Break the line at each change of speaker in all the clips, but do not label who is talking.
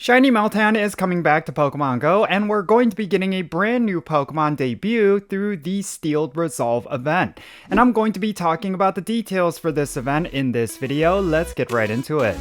Shiny Meltan is coming back to Pokemon GO, and we're going to be getting a brand new Pokemon debut through the Steeled Resolve event. And I'm going to be talking about the details for this event in this video. Let's get right into it.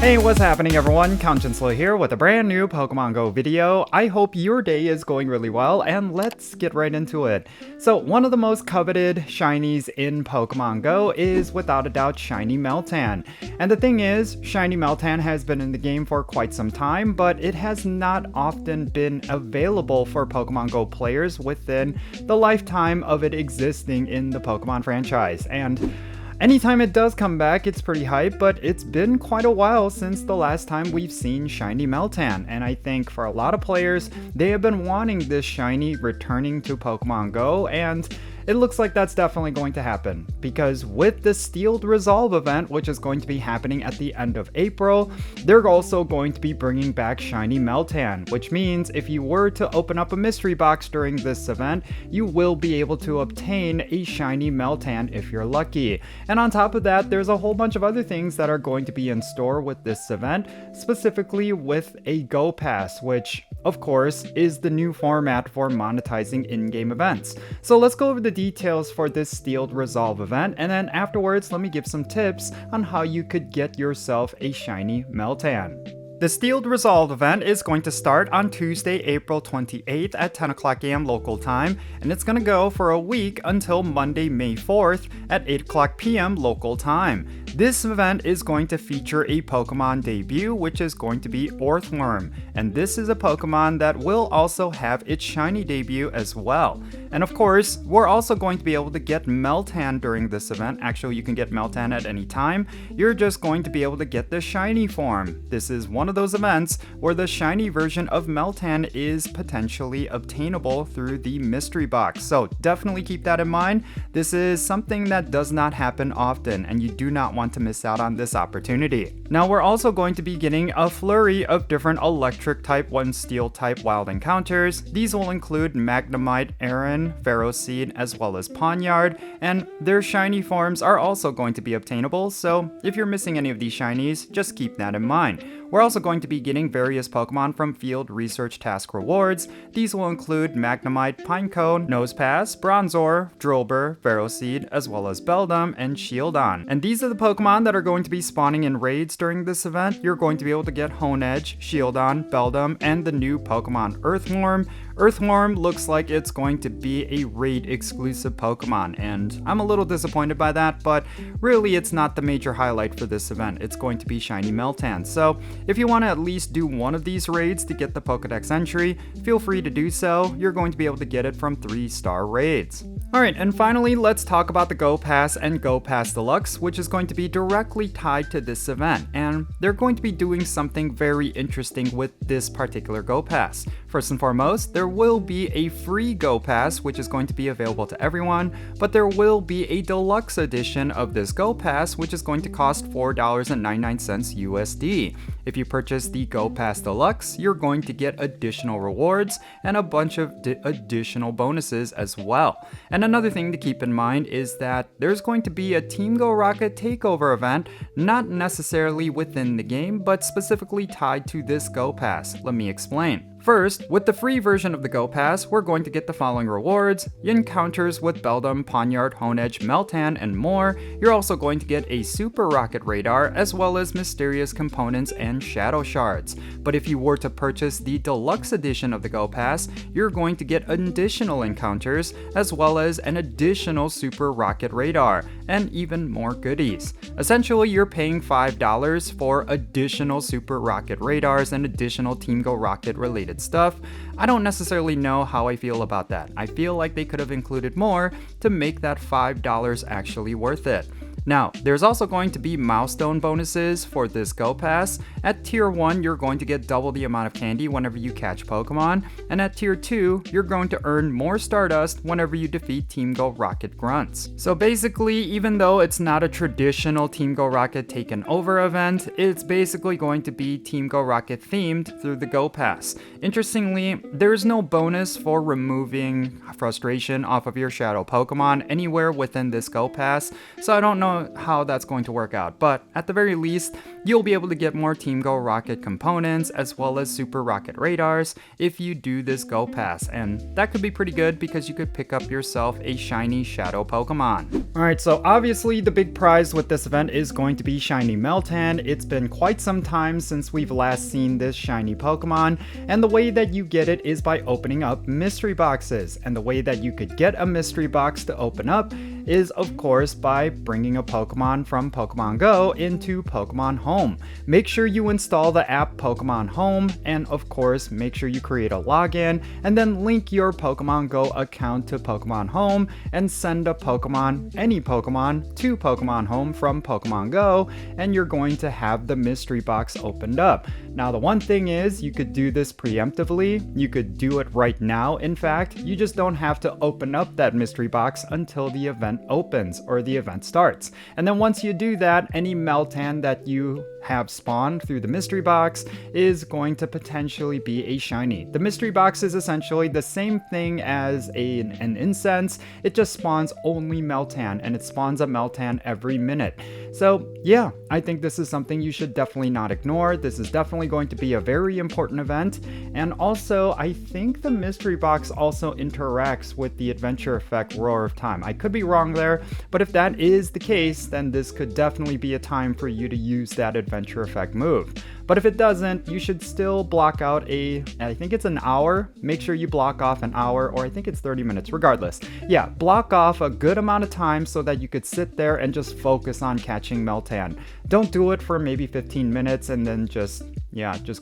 Hey, what's happening everyone? Count Jinsula here with a brand new Pokemon GO video. I hope your day is going really well, and let's get right into it. So, one of the most coveted shinies in Pokemon GO is without a doubt Shiny Meltan. And the thing is, Shiny Meltan has been in the game for quite some time, but it has not often been available for Pokemon GO players within the lifetime of it existing in the Pokemon franchise. And anytime it does come back, it's pretty hype, but it's been quite a while since the last time we've seen Shiny Meltan, and I think for a lot of players, they have been wanting this shiny returning to Pokemon GO, and it looks like that's definitely going to happen, because with the Steeled Resolve event, which is going to be happening at the end of April, they're also going to be bringing back Shiny Meltan, which means if you were to open up a mystery box during this event, you will be able to obtain a Shiny Meltan if you're lucky. And on top of that, there's a whole bunch of other things that are going to be in store with this event, specifically with a Go Pass, which of course is the new format for monetizing in-game events. So let's go over the details for this Steeled Resolve event, and then afterwards let me give some tips on how you could get yourself a Shiny Meltan. The Steeled Resolve event is going to start on Tuesday, April 28th at 10 o'clock AM local time, and it's going to go for a week until Monday, May 4th at 8 o'clock PM local time. This event is going to feature a Pokemon debut, which is going to be Earthworm, and this is a Pokemon that will also have its shiny debut as well. And of course, we're also going to be able to get Meltan during this event. Actually, you can get Meltan at any time. You're just going to be able to get the shiny form. This is one of those events where the shiny version of Meltan is potentially obtainable through the mystery box. So definitely keep that in mind. This is something that does not happen often, and you do not want to miss out on this opportunity. Now we're also going to be getting a flurry of different electric type 1 steel type wild encounters. These will include Magnemite, Aron, Ferroseed, as well as Pawniard, and their shiny forms are also going to be obtainable, so if you're missing any of these shinies, just keep that in mind. We're also going to be getting various Pokemon from Field Research Task rewards. These will include Magnemite, Pinecone, Nosepass, Bronzor, Drillbur, Ferroseed, as well as Beldum and Shieldon. And these are the Pokemon that are going to be spawning in raids during this event. You're going to be able to get Honedge, Shieldon, Beldum, and the new Pokemon Earthworm. Earthworm looks like it's going to be a raid exclusive Pokemon, and I'm a little disappointed by that, but really it's not the major highlight for this event. It's going to be Shiny Meltan. So if you want to at least do one of these raids to get the Pokedex entry, feel free to do so. You're going to be able to get it from 3-star raids. Alright, and finally let's talk about the Go Pass and Go Pass Deluxe, which is going to be directly tied to this event, and they're going to be doing something very interesting with this particular Go Pass. First and foremost, there will be a free Go Pass, which is going to be available to everyone, but there will be a deluxe edition of this Go Pass, which is going to cost $4.99 USD. If you purchase the Go Pass Deluxe, you're going to get additional rewards and a bunch of additional bonuses as well. And another thing to keep in mind is that there's going to be a Team Go Rocket takeover event, not necessarily within the game, but specifically tied to this Go Pass. Let me explain. First, with the free version of the Go Pass, we're going to get the following rewards: encounters with Beldum, Pawniard, Honedge, Meltan, and more. You're also going to get a Super Rocket Radar, as well as mysterious components and shadow shards. But if you were to purchase the deluxe edition of the Go Pass, you're going to get additional encounters, as well as an additional Super Rocket Radar, and even more goodies. Essentially, you're paying $5 for additional Super Rocket Radars and additional Team Go Rocket related stuff. I don't necessarily know how I feel about that. I feel like they could have included more to make that $5 actually worth it. Now, there's also going to be milestone bonuses for this Go Pass. At Tier 1, you're going to get double the amount of candy whenever you catch Pokemon, and at Tier 2, you're going to earn more Stardust whenever you defeat Team Go Rocket grunts. So basically, even though it's not a traditional Team Go Rocket Taken Over event, it's basically going to be Team Go Rocket themed through the Go Pass. Interestingly, there's no bonus for removing frustration off of your shadow Pokemon anywhere within this Go Pass, so I don't know know how that's going to work out, but at the very least, you'll be able to get more Team Go rocket components as well as super rocket radars if you do this Go Pass, and that could be pretty good because you could pick up yourself a shiny shadow Pokemon. Alright, so obviously the big prize with this event is going to be Shiny Meltan. It's been quite some time since we've last seen this shiny Pokemon, and the way that you get it is by opening up mystery boxes, and the way that you could get a mystery box to open up is of course by bringing a Pokemon from Pokemon Go into Pokemon Home. Make sure you install the app Pokemon Home, and of course make sure you create a login and then link your Pokemon Go account to Pokemon Home and send a Pokemon, any Pokemon, to Pokemon Home from Pokemon Go, and you're going to have the mystery box opened up. Now the one thing is, you could do this preemptively, you could do it right now in fact, you just don't have to open up that mystery box until the event opens or the event starts. And then once you do that, any Meltan that you have spawned through the mystery box is going to potentially be a shiny. The mystery box is essentially the same thing as an incense, it just spawns only Meltan, and it spawns a Meltan every minute. So yeah, I think this is something you should definitely not ignore. This is definitely going to be a very important event, and also I think the mystery box also interacts with the adventure effect Roar of Time. I could be wrong there, but if that is the case, then this could definitely be a time for you to use that adventure effect move. But if it doesn't, you should still block out I think it's an hour. Make sure you block off an hour, or I think it's 30 minutes, regardless. Yeah, block off a good amount of time so that you could sit there and just focus on catching Meltan. Don't do it for maybe 15 minutes and then just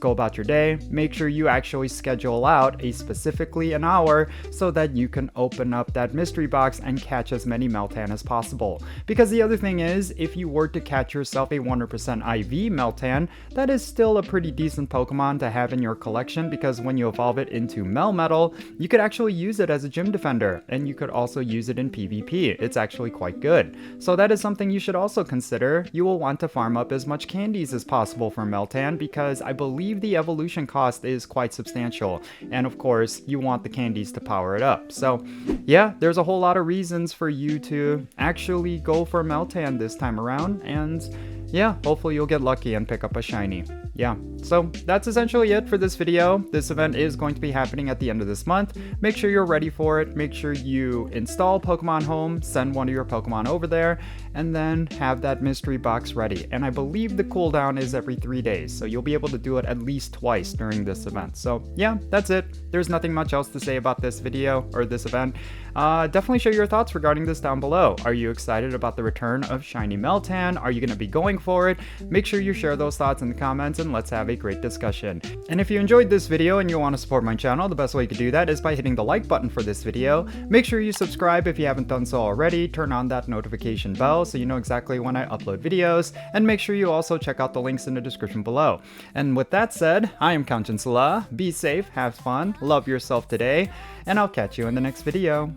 go about your day. Make sure you actually schedule out specifically an hour so that you can open up that mystery box and catch as many Meltan as possible. Because the other thing is, if you were to catch yourself a 100% IV Meltan, that is still a pretty decent Pokemon to have in your collection, because when you evolve it into Melmetal, you could actually use it as a gym defender, and you could also use it in PvP. It's actually quite good. So that is something you should also consider. You will want to farm up as much candies as possible for Meltan, because I believe the evolution cost is quite substantial, and of course you want the candies to power it up. So yeah, there's a whole lot of reasons for you to actually go for Meltan this time around, and yeah, hopefully you'll get lucky and pick up a shiny. Yeah, so that's essentially it for this video. This event is going to be happening at the end of this month. Make sure you're ready for it. Make sure you install Pokemon Home, send one of your Pokemon over there, and then have that mystery box ready. And I believe the cooldown is every 3 days, so you'll be able to do it at least twice during this event. So yeah, that's it. There's nothing much else to say about this video or this event. Definitely share your thoughts regarding this down below. Are you excited about the return of Shiny Meltan? Are you going to be going for it? Make sure you share those thoughts in the comments, and let's have a great discussion. And if you enjoyed this video and you want to support my channel, the best way you can do that is by hitting the like button for this video. Make sure you subscribe if you haven't done so already. Turn on that notification bell so you know exactly when I upload videos, and make sure you also check out the links in the description below. And with that said, I am Jinsula. Be safe, have fun, love yourself today, and I'll catch you in the next video.